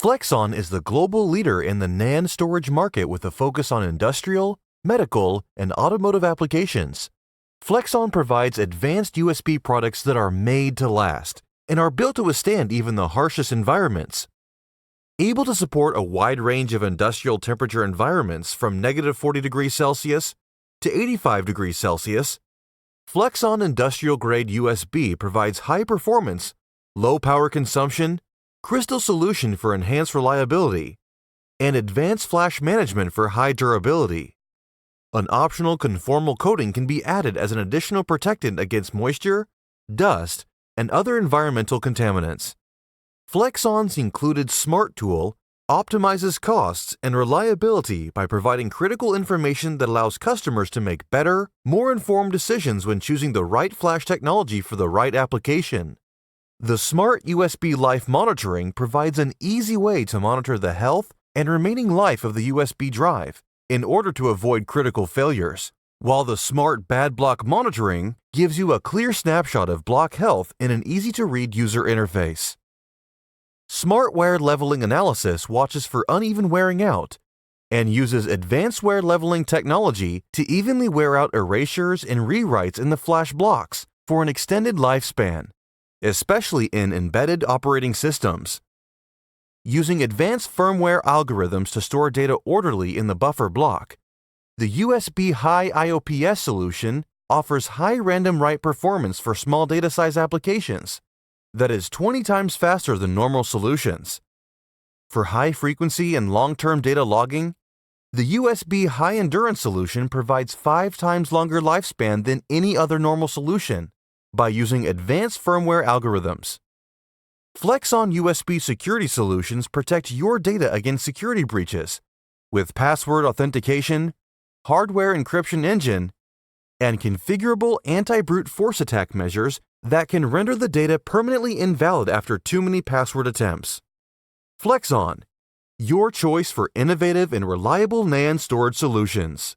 Flexxon is the global leader in the NAND storage market with a focus on industrial, medical, and automotive applications. Flexxon provides advanced USB products that are made to last and are built to withstand even the harshest environments. Able to support a wide range of industrial temperature environments from -40 degrees Celsius to 85 degrees Celsius, Flexxon industrial-grade USB provides high performance, low power consumption, crystal solution for enhanced reliability, and advanced flash management for high durability. An optional conformal coating can be added as an additional protectant against moisture, dust, and other environmental contaminants. Flexxon's included Smart Tool optimizes costs and reliability by providing critical information that allows customers to make better, more informed decisions when choosing the right flash technology for the right application. The Smart USB Life Monitoring provides an easy way to monitor the health and remaining life of the USB drive in order to avoid critical failures, while the Smart Bad Block Monitoring gives you a clear snapshot of block health in an easy-to-read user interface. Smart Wear Leveling Analysis watches for uneven wearing out and uses advanced wear leveling technology to evenly wear out erasures and rewrites in the flash blocks for an extended lifespan, especially in embedded operating systems. Using advanced firmware algorithms to store data orderly in the buffer block, the USB High IOPS solution offers high random write performance for small data size applications that is 20 times faster than normal solutions. For high frequency and long-term data logging, the USB High Endurance solution provides 5 times longer lifespan than any other normal solution by using advanced firmware algorithms. Flexxon USB security solutions protect your data against security breaches with password authentication, hardware encryption engine, and configurable anti-brute force attack measures that can render the data permanently invalid after too many password attempts. Flexxon, your choice for innovative and reliable NAND storage solutions.